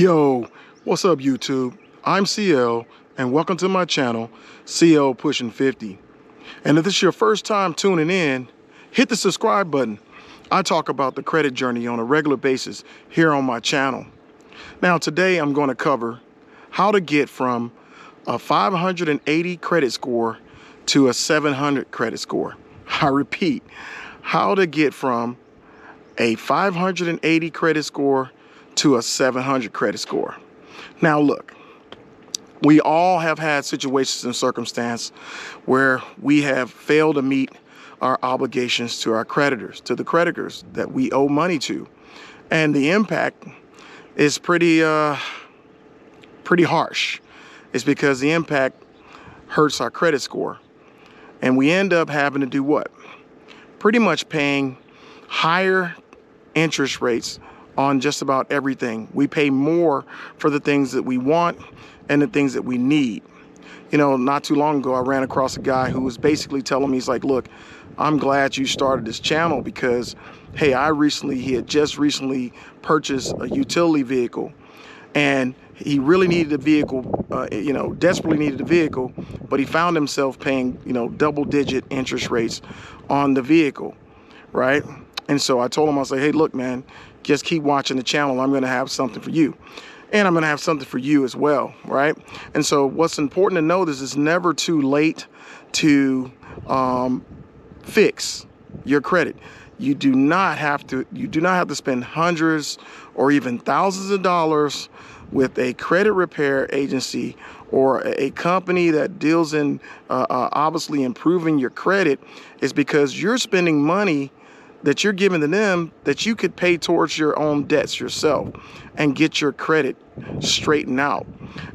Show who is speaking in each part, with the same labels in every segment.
Speaker 1: Yo, what's up YouTube? I'm CL and welcome to my channel, CL Pushing 50. And if this is your first time tuning in, hit the subscribe button. I talk about the credit journey on a regular basis here on my channel. Now today I'm going to cover how to get from a 580 credit score to a 700 credit score. I repeat, how to get from a 580 credit score to a 700 credit score. Now look, we all have had situations and circumstances where we have failed to meet our obligations to our creditors, to the creditors that we owe money to. And the impact is pretty harsh. It's because the impact hurts our credit score. And we end up having to do what? Pretty much paying higher interest rates on just about everything. We pay more for the things that we want and the things that we need. You know, not too long ago, I ran across a guy who was basically telling me, he's like, look, I'm glad you started this channel because, hey, he had just recently purchased a utility vehicle and he really needed a vehicle, desperately needed a vehicle, but he found himself paying, double-digit interest rates on the vehicle, right? And so I told him, I said, hey, look, man, just keep watching the channel. I'm going to have something for you. And I'm going to have something for you as well, right? And so what's important to know is it's never too late to fix your credit. You do not have to spend hundreds or even thousands of dollars with a credit repair agency or a company that deals in obviously improving your credit. Is because you're spending money that you're giving to them that you could pay towards your own debts yourself and get your credit straightened out.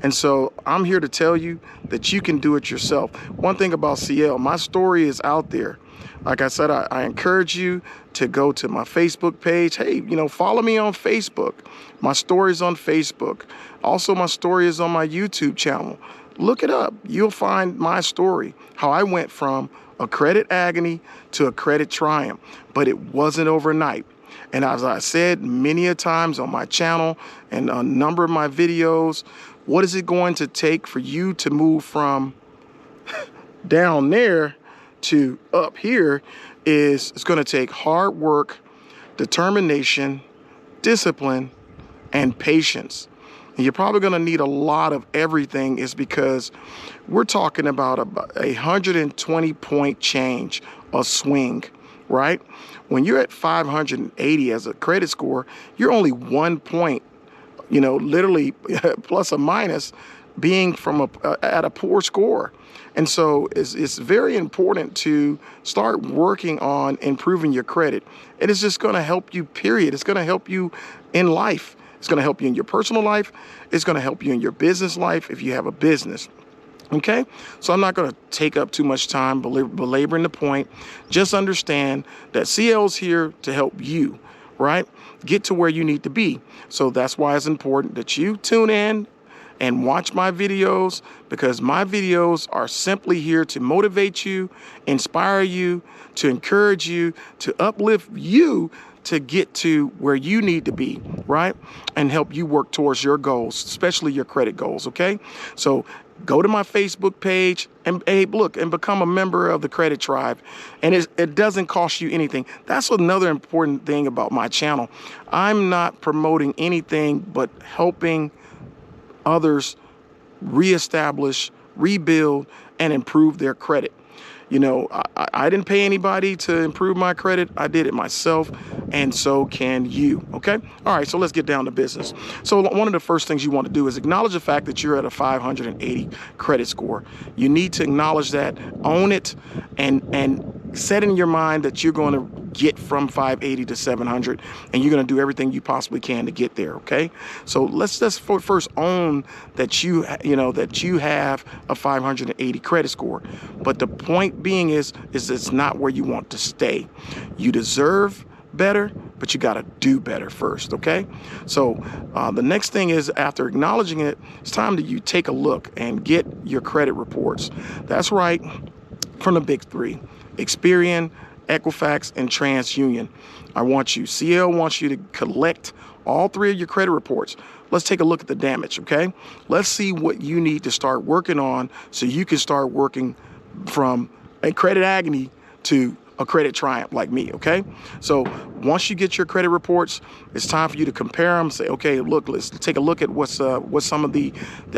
Speaker 1: And so I'm here to tell you that you can do it yourself. One thing about CL, my story is out there. Like I said, I encourage you to go to my Facebook page. Hey, follow me on Facebook. My story is on Facebook. Also, my story is on my YouTube channel. Look it up. You'll find my story, how I went from a credit agony to a credit triumph, but it wasn't overnight. And as I said many a times on my channel and a number of my videos, what is it going to take for you to move from down there to up here? It's going to take hard work, determination, discipline, and patience. And you're probably going to need a lot of everything, is because we're talking about a 120-point change, a swing, right? When you're at 580 as a credit score, you're only 1 point, literally plus or minus, being from at a poor score. And so it's very important to start working on improving your credit. And it's just going to help you, period. It's going to help you in life. It's going to help you in your personal life. It's going to help you in your business life if you have a business. Okay? So I'm not going to take up too much time belaboring the point. Just understand that CL's here to help you, right? Get to where you need to be. So that's why it's important that you tune in and watch my videos, because my videos are simply here to motivate you, inspire you, to encourage you, to uplift you to get to where you need to be, right? And help you work towards your goals, especially your credit goals, okay? So go to my Facebook page and and become a member of the Credit Tribe. And it doesn't cost you anything. That's another important thing about my channel. I'm not promoting anything but helping others reestablish, rebuild, and improve their credit. I didn't pay anybody to improve my credit. I did it myself, and so can you, okay? All right, so let's get down to business. So one of the first things you want to do is acknowledge the fact that you're at a 580 credit score. You need to acknowledge that, own it, and set in your mind that you're going to get from 580 to 700, and you're going to do everything you possibly can to get there, okay? So let's first own that you have a 580 credit score. But the point being is it's not where you want to stay. You deserve better, but you got to do better first, okay? So the next thing is, after acknowledging it, it's time that you take a look and get your credit reports. That's right, from the big three: Experian, Equifax, and TransUnion. CL wants you to collect all three of your credit reports. let's take a look at the damage, okay? Let's see what you need to start working on so you can start working from a credit agony to a credit triumph like me, okay? So once you get your credit reports, it's time for you to compare them. Say, okay, look, let's take a look at what's some of the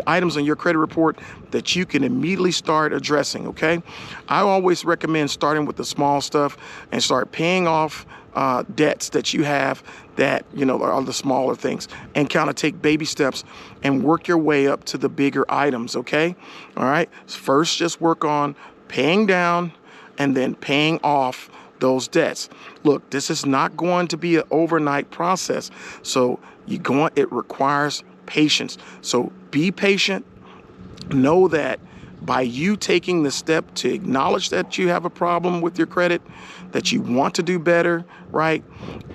Speaker 1: items on your credit report that you can immediately start addressing, okay? I always recommend starting with the small stuff and start paying off debts that you have that, you know, are the smaller things, and kind of take baby steps and work your way up to the bigger items, okay? All right, first just work on paying down and then paying off those debts. Look, this is not going to be an overnight process. So it requires patience. So be patient. Know that by you taking the step to acknowledge that you have a problem with your credit, that you want to do better, right?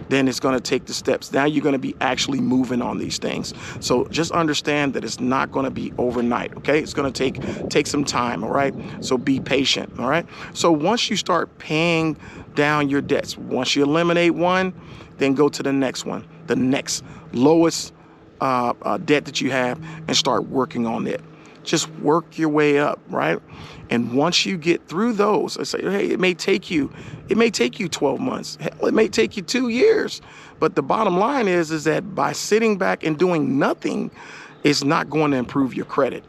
Speaker 1: Then it's going to take the steps. Now you're going to be actually moving on these things. So just understand that it's not going to be overnight, okay? It's going to take some time, all right? So be patient, all right? So once you start paying down your debts, once you eliminate one, then go to the next one, the next lowest debt that you have, and start working on it. Just work your way up, right? And once you get through those, I say, hey, it may take you 12 months. Hell, it may take you 2 years. But the bottom line is that by sitting back and doing nothing is not going to improve your credit.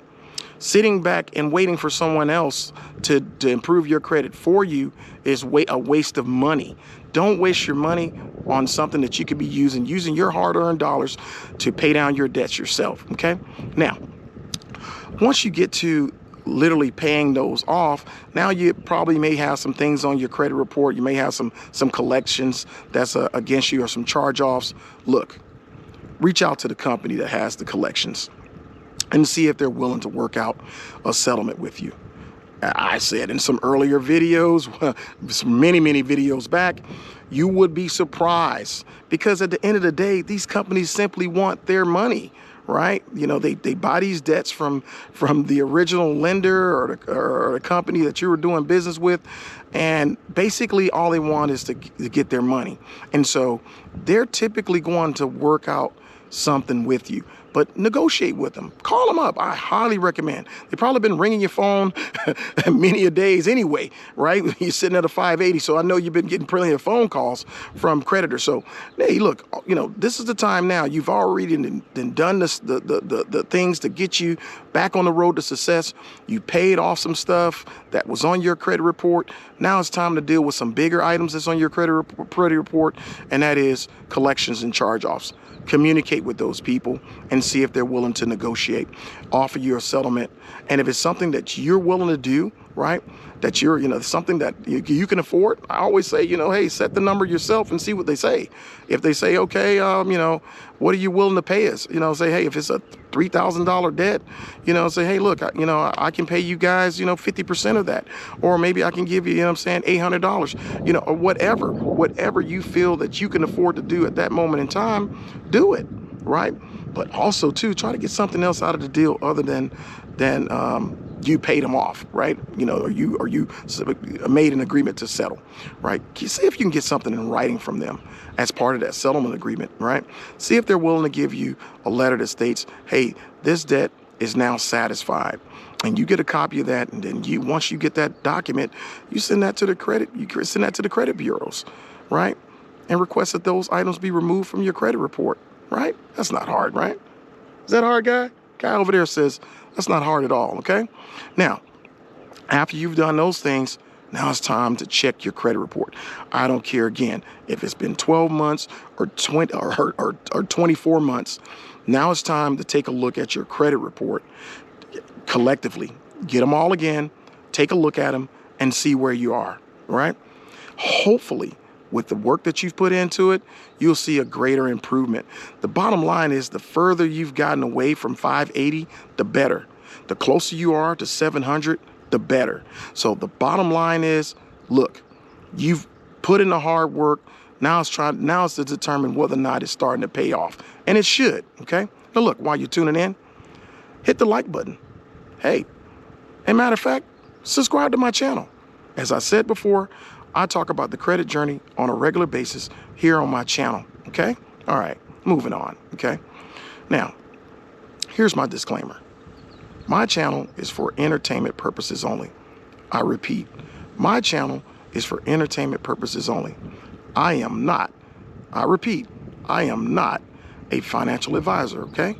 Speaker 1: Sitting back and waiting for someone else to improve your credit for you is a waste of money. Don't waste your money on something that you could be using your hard-earned dollars to pay down your debts yourself, okay? Now, once you get to literally paying those off, now you probably may have some things on your credit report. You may have some collections that's against you, or some charge-offs. Look, reach out to the company that has the collections and see if they're willing to work out a settlement with you. I said in some earlier videos, many videos back, you would be surprised, because at the end of the day, these companies simply want their money. Right? You know, they buy these debts from the original lender or the company that you were doing business with. And basically all they want is to get their money. And so they're typically going to work out something with you. But negotiate with them. Call them up. I highly recommend. They've probably been ringing your phone many a days anyway, right? You're sitting at a 580, so I know you've been getting plenty of phone calls from creditors. So, hey, look, you know, this is the time now. You've already done this, the things to get you back on the road to success. You paid off some stuff that was on your credit report. Now it's time to deal with some bigger items that's on your credit report, and that is collections and charge-offs. Communicate with those people and see if they're willing to negotiate, offer you a settlement. And if it's something that you're willing to do, right, that you're, you know, something that you can afford, I always say, you know, hey, set the number yourself and see what they say. If they say, okay, you know, what are you willing to pay us? You know, say, hey, if it's a $3,000 debt, you know, say, hey, look, you know, I can pay you guys, you know, 50% of that. Or maybe I can give you, you know what I'm saying, $800, you know, or whatever you feel that you can afford to do at that moment in time, do it, right? But also, too, try to get something else out of the deal other than you paid them off, right? You know, or you made an agreement to settle, right? See if you can get something in writing from them as part of that settlement agreement, right? See if they're willing to give you a letter that states, hey, this debt is now satisfied. And you get a copy of that, and then once you get that document, you send that to the credit bureaus, right? And request that those items be removed from your credit report, right? That's not hard, right? Is that hard, guy? Guy over there says, that's not hard at all, okay? Now, after you've done those things, now it's time to check your credit report. I don't care, again, if it's been 12 months or 20 or 24 months. Now it's time to take a look at your credit report collectively. Get them all again, take a look at them, and see where you are, right? Hopefully, with the work that you've put into it, you'll see a greater improvement. The bottom line is the further you've gotten away from 580, the better. The closer you are to 700, the better. So the bottom line is, look, you've put in the hard work. Now it's to determine whether or not it's starting to pay off. And it should, okay? Now look, while you're tuning in, hit the like button. Hey, and matter of fact, subscribe to my channel. As I said before, I talk about the credit journey on a regular basis here on my channel, okay? All right, moving on, okay? Now, here's my disclaimer. My channel is for entertainment purposes only. I repeat, my channel is for entertainment purposes only. I repeat, I am not a financial advisor, okay?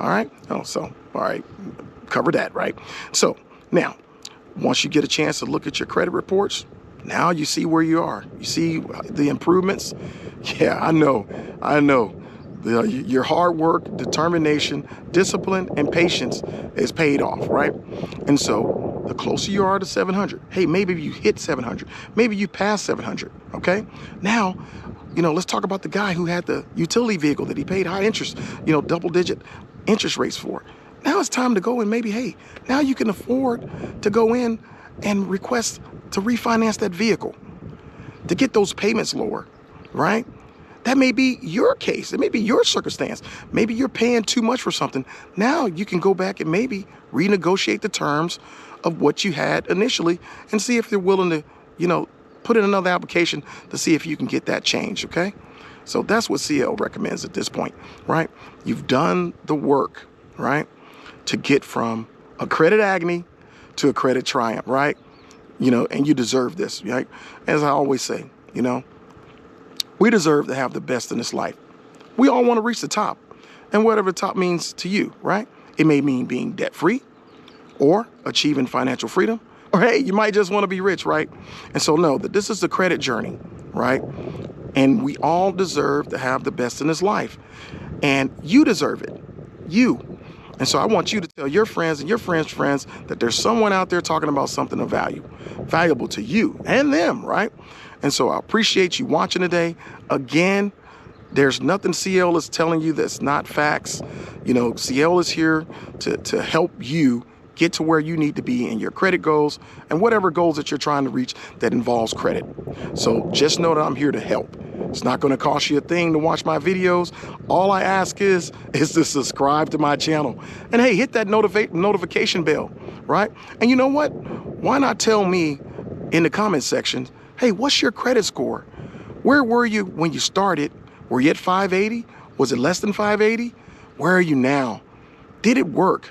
Speaker 1: All right? Oh, so, all right, cover that, right? So now, once you get a chance to look at your credit reports, now you see where you are. You see the improvements. Yeah, I know. Your hard work, determination, discipline, and patience is paid off, right? And so the closer you are to 700, hey, maybe you hit 700, maybe you pass 700, okay? Now, let's talk about the guy who had the utility vehicle that he paid high interest, double-digit interest rates for. Now it's time to go and maybe, hey, now you can afford to go in and request to refinance that vehicle, to get those payments lower, right? That may be your case. It may be your circumstance. Maybe you're paying too much for something. Now you can go back and maybe renegotiate the terms of what you had initially and see if they're willing to, put in another application to see if you can get that change, okay? So that's what CL recommends at this point, right? You've done the work, right, to get from a credit agony to a credit triumph, right? And you deserve this, right? As I always say, we deserve to have the best in this life. We all want to reach the top, and whatever the top means to you, right? It may mean being debt-free or achieving financial freedom, or hey, you might just want to be rich, right? And so know that this is the credit journey, right? And we all deserve to have the best in this life, and you deserve it, you. And so I want you to tell your friends and your friends' friends that there's someone out there talking about something of value, valuable to you and them, right? And so I appreciate you watching today. Again, there's nothing CL is telling you that's not facts. CL is here to help you get to where you need to be in your credit goals and whatever goals that you're trying to reach that involves credit. So just know that I'm here to help. It's not going to cost you a thing to watch my videos. All I ask is to subscribe to my channel. And hey, hit that notification bell, right? And you know what? Why not tell me in the comment section, hey, what's your credit score? Where were you when you started? Were you at 580? Was it less than 580? Where are you now? Did it work?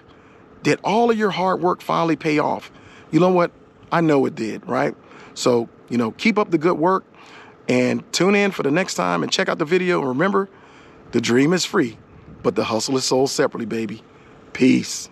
Speaker 1: Did all of your hard work finally pay off? You know what? I know it did, right? So, keep up the good work and tune in for the next time and check out the video. And remember, the dream is free, but the hustle is sold separately, baby. Peace.